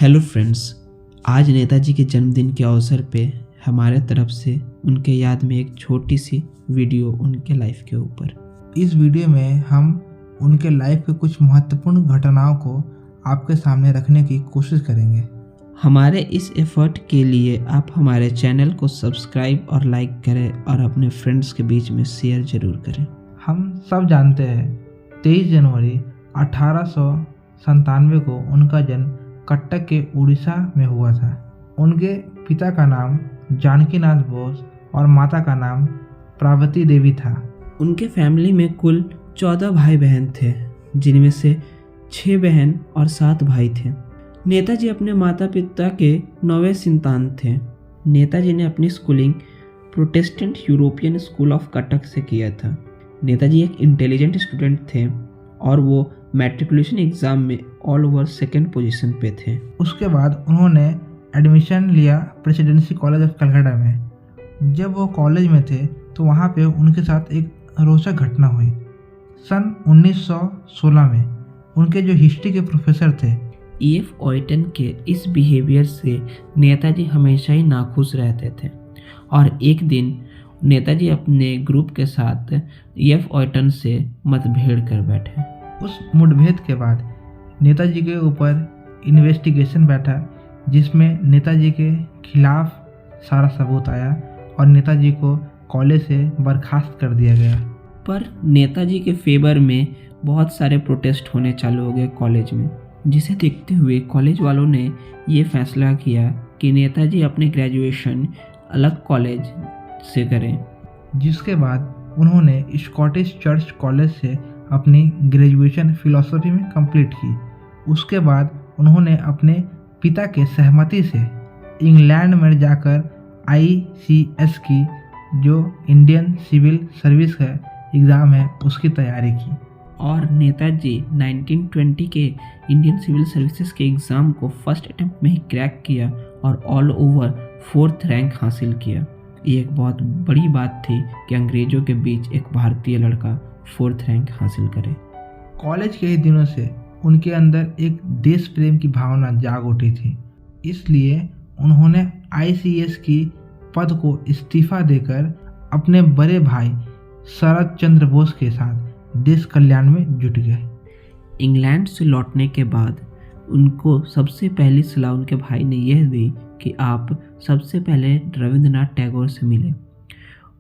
Hello friends, आज नेताजी के जन्मदिन के अवसर पे हमारे तरफ से उनके याद में एक छोटी सी वीडियो उनके लाइफ के ऊपर। इस वीडियो में हम उनके लाइफ के कुछ महत्वपूर्ण घटनाओं को आपके सामने रखने की कोशिश करेंगे। हमारे इस एफर्ट के लिए आप हमारे चैनल को सब्सक्राइब और लाइक करें और अपने फ्रेंड्स के बीच में शेयर जरूर करें। हम सब जानते हैं 23 जनवरी 1897 को उनका जन्म कटक के उड़ीसा में हुआ था। उनके पिता का नाम जानकीनाथ बोस और माता का नाम पार्वती देवी था। उनके फैमिली में कुल 14 भाई बहन थे, जिनमें से 6 बहन और 7 भाई थे। नेताजी अपने माता पिता के 9वें संतान थे। नेताजी ने अपनी schooling Protestant European school of Cuttack से किया था। नेताजी एक इंटेलिजेंट स्टूडेंट थे और वो मैट्रिकुलेशन एग्ज़ाम में ऑल ओवर सेकेंड पोजीशन पे थे। उसके बाद उन्होंने एडमिशन लिया प्रेसिडेंसी कॉलेज ऑफ कलकत्ता में। जब वो कॉलेज में थे तो वहाँ पे उनके साथ एक रोचक घटना हुई। सन 1916 में उनके जो हिस्ट्री के प्रोफेसर थे E.F. ऑयटन के इस बिहेवियर से नेताजी हमेशा ही नाखुश रहते थे और एक दिन नेताजी अपने ग्रुप के साथ E.F. ऑयटन से मतभेड़ कर बैठे। उस मुठभेड़ के बाद नेताजी के ऊपर इन्वेस्टिगेशन बैठा, जिसमें नेताजी के खिलाफ सारा सबूत आया और नेताजी को कॉलेज से बर्खास्त कर दिया गया। पर नेताजी के फेवर में बहुत सारे प्रोटेस्ट होने चालू हो गए कॉलेज में, जिसे देखते हुए कॉलेज वालों ने ये फैसला किया कि नेताजी अपने ग्रेजुएशन अलग कॉलेज से करें। जिसके बाद उन्होंने स्कॉटिश चर्च कॉलेज से अपनी ग्रेजुएशन फिलॉसफी में कंप्लीट की। उसके बाद उन्होंने अपने पिता के सहमति से इंग्लैंड में जाकर ICS की, जो इंडियन सिविल सर्विस का एग्ज़ाम है, उसकी तैयारी की। और नेताजी 1920 के इंडियन सिविल सर्विसेज के एग्ज़ाम को फर्स्ट अटेम्प्ट में ही क्रैक किया और ऑल ओवर 4th रैंक हासिल किया। ये एक बहुत बड़ी बात थी कि अंग्रेज़ों के बीच एक भारतीय लड़का 4th रैंक हासिल करे। कॉलेज के ही दिनों से उनके अंदर एक देश प्रेम की भावना जाग उठी थी, इसलिए उन्होंने ICS की पद को इस्तीफा देकर अपने बड़े भाई शरद चंद्र बोस के साथ देश कल्याण में जुट गए। इंग्लैंड से लौटने के बाद उनको सबसे पहली सलाह उनके भाई ने यह दी कि आप सबसे पहले रविंद्रनाथ टैगोर से मिले।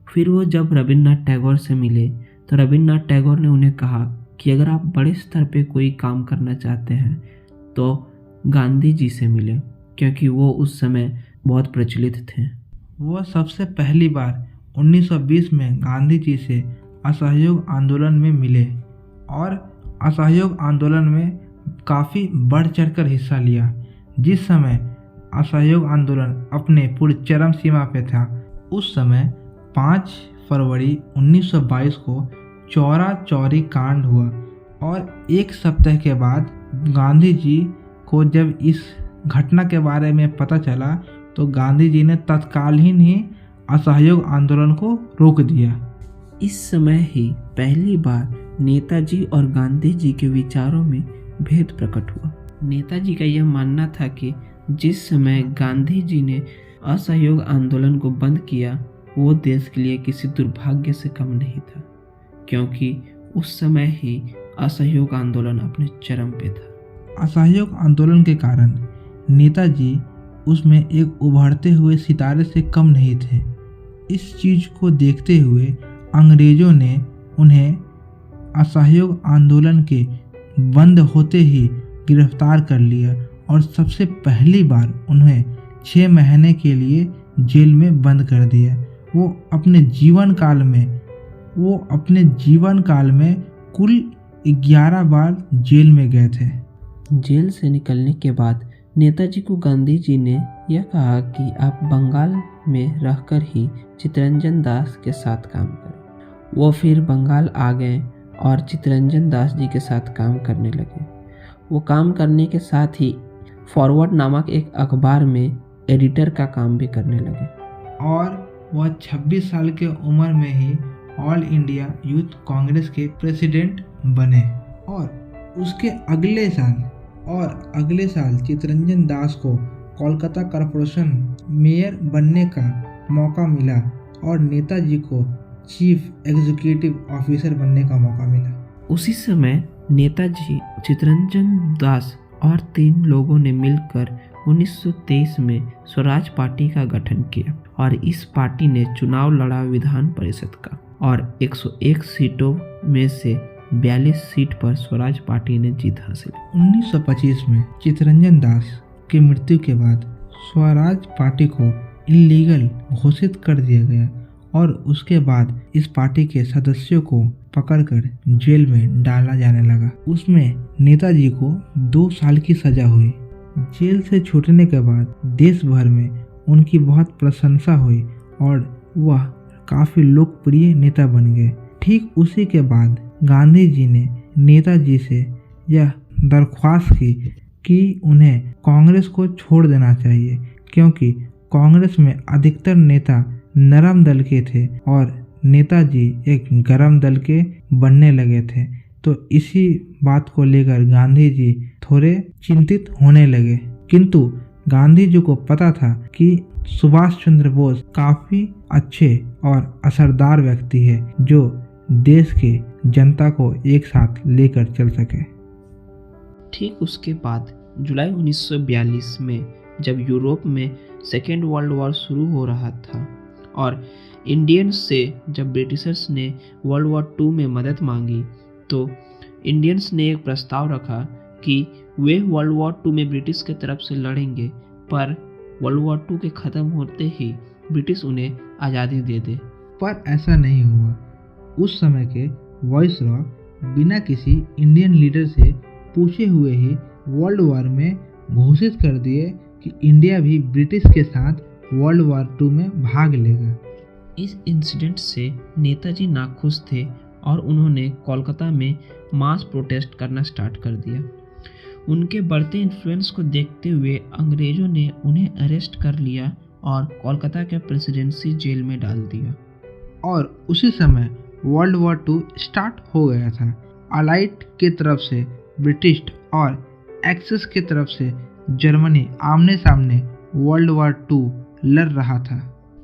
फिर वो जब रविंद्रनाथ टैगोर से मिले तो रविंद्रनाथ टैगोर ने उन्हें कहा कि अगर आप बड़े स्तर पे कोई काम करना चाहते हैं तो गांधी जी से मिले, क्योंकि वो उस समय बहुत प्रचलित थे। वो सबसे पहली बार 1920 में गांधी जी से असहयोग आंदोलन में मिले और असहयोग आंदोलन में काफ़ी बढ़ चढ़कर हिस्सा लिया। जिस समय असहयोग आंदोलन अपने पूर्ण चरम सीमा पे था, उस समय 5 फरवरी 1922 को चौरा चौरी कांड हुआ और एक सप्ताह के बाद गांधी जी को जब इस घटना के बारे में पता चला तो गांधी जी ने तत्कालीन ही असहयोग आंदोलन को रोक दिया। इस समय ही पहली बार नेताजी और गांधी जी के विचारों में भेद प्रकट हुआ। नेताजी का यह मानना था कि जिस समय गांधी जी ने असहयोग आंदोलन को बंद किया वो देश के लिए किसी दुर्भाग्य से कम नहीं था, क्योंकि उस समय ही असहयोग आंदोलन अपने चरम पे था। असहयोग आंदोलन के कारण नेताजी उसमें एक उभरते हुए सितारे से कम नहीं थे। इस चीज़ को देखते हुए अंग्रेज़ों ने उन्हें असहयोग आंदोलन के बंद होते ही गिरफ्तार कर लिया और सबसे पहली बार उन्हें 6 महीने के लिए जेल में बंद कर दिया। वो अपने जीवन काल में कुल 11 बार जेल में गए थे। जेल से निकलने के बाद नेताजी को गांधी जी ने यह कहा कि आप बंगाल में रहकर ही चित्तरंजन दास के साथ काम करें। वो फिर बंगाल आ गए और चित्तरंजन दास जी के साथ काम करने लगे। वो काम करने के साथ ही फॉरवर्ड नामक एक अखबार में एडिटर का काम भी करने लगे और वह 26 साल के उम्र में ही ऑल इंडिया यूथ कांग्रेस के प्रेसिडेंट बने और उसके अगले साल और अगले साल चित्तरंजन दास को कोलकाता कॉरपोरेशन मेयर बनने का मौका मिला और नेताजी को चीफ एग्जीक्यूटिव ऑफिसर बनने का मौका मिला। उसी समय नेताजी, चित्तरंजन दास और 3 लोगों ने मिलकर 1923 में स्वराज पार्टी का गठन किया और इस पार्टी ने चुनाव लड़ा विधान परिषद का और 101 सीटों में से 42 सीट पर स्वराज पार्टी ने जीत हासिल। 1925 में चित्तरंजन दास की मृत्यु के बाद स्वराज पार्टी को इलीगल घोषित कर दिया गया और उसके बाद इस पार्टी के सदस्यों को पकड़कर जेल में डाला जाने लगा। उसमें नेताजी को 2 साल की सजा हुई। जेल से छूटने के बाद देश भर में उनकी बहुत प्रशंसा हुई और वह काफी लोकप्रिय नेता बन गए। ठीक उसी के बाद गांधी जी ने नेताजी से यह दरख्वास्त की कि उन्हें कांग्रेस को छोड़ देना चाहिए, क्योंकि कांग्रेस में अधिकतर नेता नरम दल के थे और नेताजी एक गरम दल के बनने लगे थे। तो इसी बात को लेकर गांधी जी थोड़े चिंतित होने लगे, किंतु गांधी जी को पता था कि सुभाष चंद्र बोस काफी अच्छे और असरदार व्यक्ति है जो देश के जनता को एक साथ लेकर चल सके। ठीक उसके बाद जुलाई 1942 में जब यूरोप में सेकेंड वर्ल्ड वॉर शुरू हो रहा था और इंडियंस से जब ब्रिटिशर्स ने वर्ल्ड वॉर 2 में मदद मांगी, तो इंडियंस ने एक प्रस्ताव रखा कि वे वर्ल्ड वॉर 2 में ब्रिटिश के तरफ से लड़ेंगे, पर वर्ल्ड वॉर 2 के ख़त्म होते ही ब्रिटिश उन्हें आज़ादी दे दे। पर ऐसा नहीं हुआ। उस समय के वाइसरॉय बिना किसी इंडियन लीडर से पूछे हुए ही वर्ल्ड वॉर में घोषित कर दिए कि इंडिया भी ब्रिटिश के साथ वर्ल्ड वॉर 2 में भाग लेगा। इस इंसिडेंट से नेताजी नाखुश थे और उन्होंने कोलकाता में मास प्रोटेस्ट करना स्टार्ट कर दिया। उनके बढ़ते इन्फ्लुएंस को देखते हुए अंग्रेज़ों ने उन्हें अरेस्ट कर लिया और कोलकाता के प्रेसिडेंसी जेल में डाल दिया। और उसी समय वर्ल्ड वॉर 2 स्टार्ट हो गया था। अलाइड की तरफ से ब्रिटिश और एक्सेस की तरफ से जर्मनी आमने सामने वर्ल्ड वॉर 2 लड़ रहा था।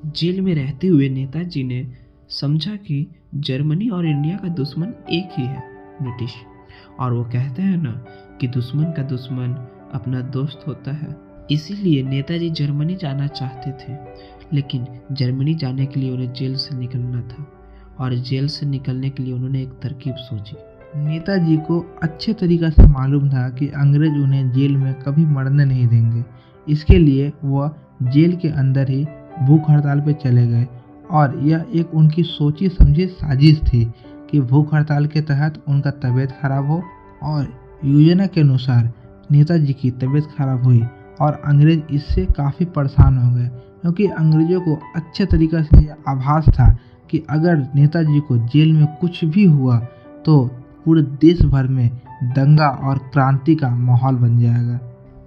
जेल में रहते हुए नेताजी ने समझा कि जर्मनी और इंडिया का दुश्मन एक ही है, ब्रिटिश, और वो कहते हैं ना कि दुश्मन का दुश्मन अपना दोस्त होता है। इसीलिए नेताजी जर्मनी जाना चाहते थे, लेकिन जर्मनी जाने के लिए उन्हें जेल से निकलना था और जेल से निकलने के लिए उन्होंने एक तरकीब सोची। नेताजी को अच्छे तरीक़ा से मालूम था कि अंग्रेज उन्हें जेल में कभी मरने नहीं देंगे। इसके लिए वह जेल के अंदर ही भूख हड़ताल पे चले गए और यह एक उनकी सोची समझी साजिश थी कि भूख हड़ताल के तहत उनका तबीयत खराब हो। और योजना के अनुसार नेताजी की तबीयत खराब हुई और अंग्रेज इससे काफ़ी परेशान हो गए, क्योंकि अंग्रेज़ों को अच्छे तरीक़े से यह आभास था कि अगर नेताजी को जेल में कुछ भी हुआ तो पूरे देश भर में दंगा और क्रांति का माहौल बन जाएगा।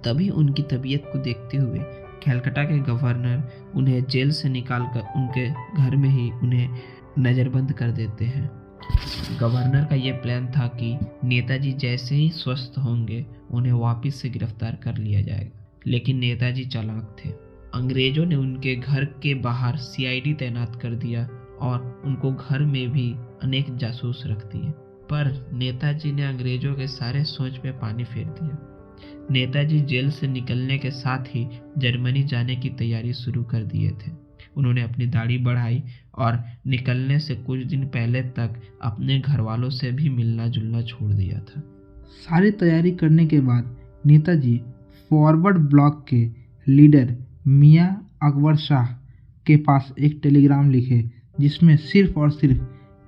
तभी उनकी तबीयत को देखते हुए कलकत्ता के गवर्नर उन्हें जेल से निकालकर उनके घर में ही उन्हें नज़रबंद कर देते हैं। गवर्नर का ये प्लान था कि नेताजी जैसे ही स्वस्थ होंगे उन्हें वापस से गिरफ्तार कर लिया जाएगा, लेकिन नेताजी चालाक थे। अंग्रेज़ों ने उनके घर के बाहर सीआईडी तैनात कर दिया और उनको घर में भी अनेक जासूस रख दिए, पर नेताजी ने अंग्रेज़ों के सारे सोच पे पानी फेर दिया। नेताजी जेल से निकलने के साथ ही जर्मनी जाने की तैयारी शुरू कर दिए थे। उन्होंने अपनी दाढ़ी बढ़ाई और निकलने से कुछ दिन पहले तक अपने घर वालों से भी मिलना जुलना छोड़ दिया था। सारी तैयारी करने के बाद नेताजी फॉरवर्ड ब्लॉक के लीडर मियां अकबर शाह के पास एक टेलीग्राम लिखे, जिसमें सिर्फ और सिर्फ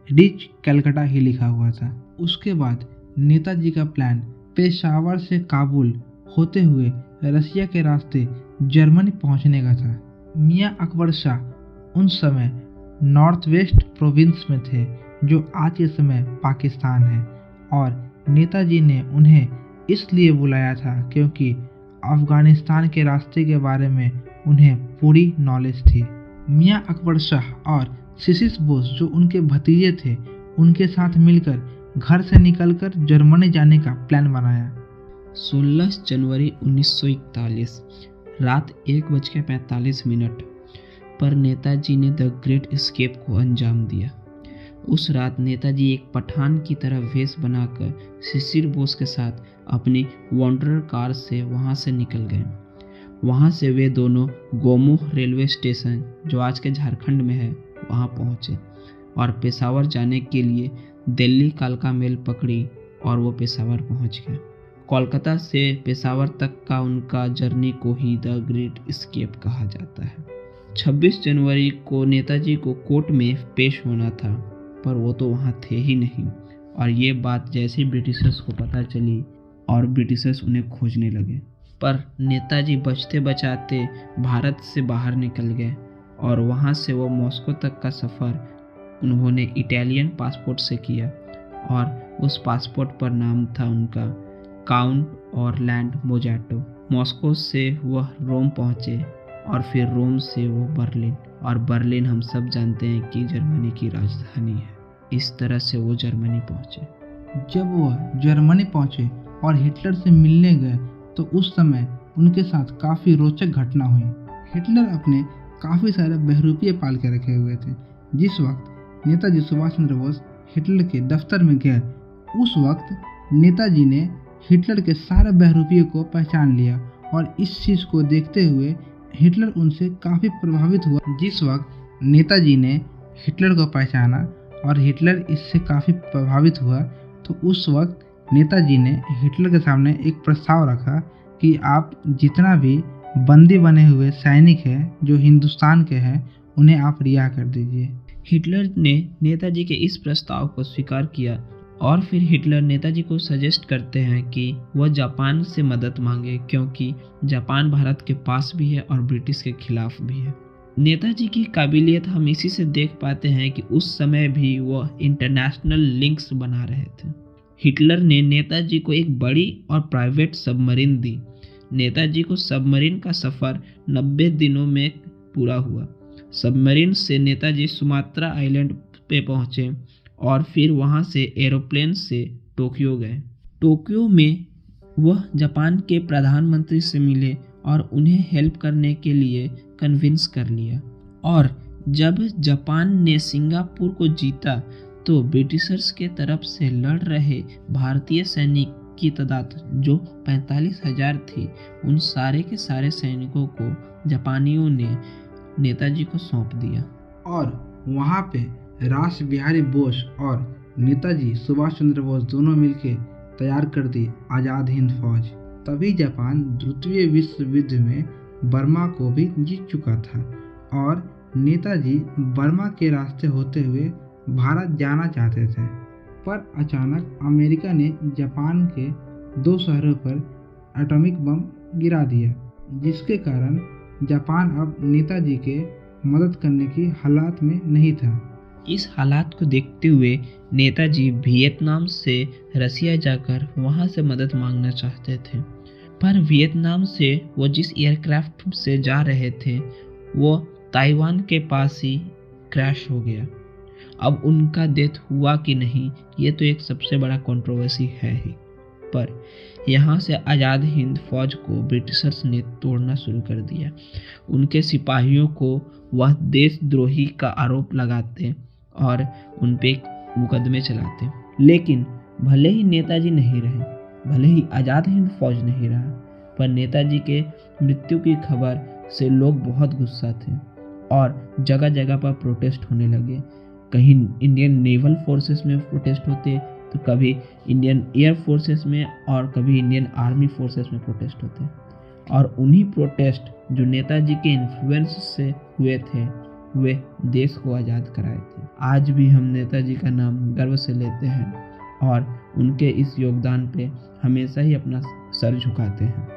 रीच कलकत्ता ही लिखा हुआ था। उसके बाद नेताजी का प्लान पेशावर से काबुल होते हुए रसिया के रास्ते जर्मनी पहुंचने का था। मियां अकबर शाह उन समय नॉर्थ वेस्ट प्रोविंस में थे, जो आज के समय पाकिस्तान है, और नेताजी ने उन्हें इसलिए बुलाया था क्योंकि अफ़गानिस्तान के रास्ते के बारे में उन्हें पूरी नॉलेज थी। मियां अकबर शाह और सीसीस बोस, जो उनके भतीजे थे, उनके साथ मिलकर घर से निकलकर जर्मनी जाने का प्लान बनाया। 16 जनवरी 1941 रात 1:45 पर नेताजी ने द ग्रेट एस्केप को अंजाम दिया। उस रात नेताजी एक पठान की तरह वेश बनाकर शिशिर बोस के साथ अपनी वॉन्डरर कार से वहां से निकल गए। वहां से वे दोनों गोमोह रेलवे स्टेशन, जो आज के झारखंड में है, वहां पहुंचे और पेशावर जाने के लिए दिल्ली कालका मेल पकड़ी और वो पेशावर पहुंच गए। कोलकाता से पेशावर तक का उनका जर्नी को ही द ग्रेट एस्केप कहा जाता है। 26 जनवरी को नेताजी को कोर्ट में पेश होना था, पर वो तो वहाँ थे ही नहीं। और ये बात जैसे ब्रिटिशर्स को पता चली और ब्रिटिशर्स उन्हें खोजने लगे, पर नेताजी बचते बचाते भारत से बाहर निकल गए और वहाँ से वो मॉस्को तक का सफ़र उन्होंने इटालियन पासपोर्ट से किया और उस पासपोर्ट पर नाम था उनका काउंट ऑरलैंड मोजाटो। मॉस्को से वह रोम पहुँचे और फिर रोम से वो बर्लिन, और बर्लिन हम सब जानते हैं कि जर्मनी की राजधानी है। इस तरह से वो जर्मनी पहुँचे। जब वह जर्मनी पहुँचे और हिटलर से मिलने गए तो उस समय उनके साथ काफ़ी रोचक घटना हुई। हिटलर अपने काफ़ी सारे बहरूपिये पाल के रखे हुए थे। जिस वक्त नेताजी सुभाष चंद्र बोस हिटलर के दफ्तर में गए, उस वक्त नेताजी ने हिटलर के सारे बहरूपियों को पहचान लिया और इस चीज़ को देखते हुए हिटलर उनसे काफ़ी प्रभावित हुआ। जिस वक्त नेताजी ने हिटलर को पहचाना और हिटलर इससे काफ़ी प्रभावित हुआ, तो उस वक्त नेताजी ने हिटलर के सामने एक प्रस्ताव रखा कि आप जितना भी बंदी बने हुए सैनिक हैं जो हिंदुस्तान के हैं, उन्हें आप रिहा कर दीजिए। हिटलर ने नेताजी के इस प्रस्ताव को स्वीकार किया और फिर हिटलर नेताजी को सजेस्ट करते हैं कि वह जापान से मदद मांगे, क्योंकि जापान भारत के पास भी है और ब्रिटिश के खिलाफ भी है। नेताजी की काबिलियत हम इसी से देख पाते हैं कि उस समय भी वह इंटरनेशनल लिंक्स बना रहे थे। हिटलर ने नेताजी को एक बड़ी और प्राइवेट सबमरीन दी। नेताजी को सबमरीन का सफ़र 90 दिनों में पूरा हुआ। सबमरीन से नेताजी सुमात्रा आइलैंड पे पहुँचे और फिर वहाँ से एरोप्लेन से टोक्यो गए। टोक्यो में वह जापान के प्रधानमंत्री से मिले और उन्हें हेल्प करने के लिए कन्विंस कर लिया। और जब जापान ने सिंगापुर को जीता तो ब्रिटिशर्स के तरफ से लड़ रहे भारतीय सैनिक की तादाद जो 45,000 थी, उन सारे के सारे सैनिकों को जापानियों ने नेताजी को सौंप दिया। और वहाँ पे रास बिहारी बोस और नेताजी सुभाष चंद्र बोस दोनों मिलकर तैयार कर दी आज़ाद हिंद फौज। तभी जापान द्वितीय विश्व युद्ध में बर्मा को भी जीत चुका था और नेताजी बर्मा के रास्ते होते हुए भारत जाना चाहते थे। पर अचानक अमेरिका ने जापान के 2 शहरों पर एटॉमिक बम गिरा दिया, जिसके कारण जापान अब नेताजी के मदद करने की हालात में नहीं था। इस हालात को देखते हुए नेताजी वियतनाम से रसिया जाकर वहां से मदद मांगना चाहते थे, पर वियतनाम से वो जिस एयरक्राफ्ट से जा रहे थे वो ताइवान के पास ही क्रैश हो गया। अब उनका डेथ हुआ कि नहीं, ये तो एक सबसे बड़ा कंट्रोवर्सी है ही। पर यहाँ से आज़ाद हिंद फौज को ब्रिटिशर्स ने तोड़ना शुरू कर दिया। उनके सिपाहियों को वह देशद्रोही का आरोप लगाते और उन पे मुकदमे चलाते। लेकिन भले ही नेताजी नहीं रहे, भले ही आज़ाद हिंद फौज नहीं रहा, पर नेताजी के मृत्यु की खबर से लोग बहुत गुस्सा थे और जगह जगह पर प्रोटेस्ट होने लगे। कहीं इंडियन नेवल फोर्सेस में प्रोटेस्ट होते, तो कभी इंडियन एयर फोर्सेस में और कभी इंडियन आर्मी फोर्सेस में प्रोटेस्ट होते। और उन्हीं प्रोटेस्ट जो नेताजी के इन्फ्लुएंस से हुए थे, वे देश को आज़ाद कराए थे। आज भी हम नेताजी का नाम गर्व से लेते हैं और उनके इस योगदान पे हमेशा ही अपना सर झुकाते हैं।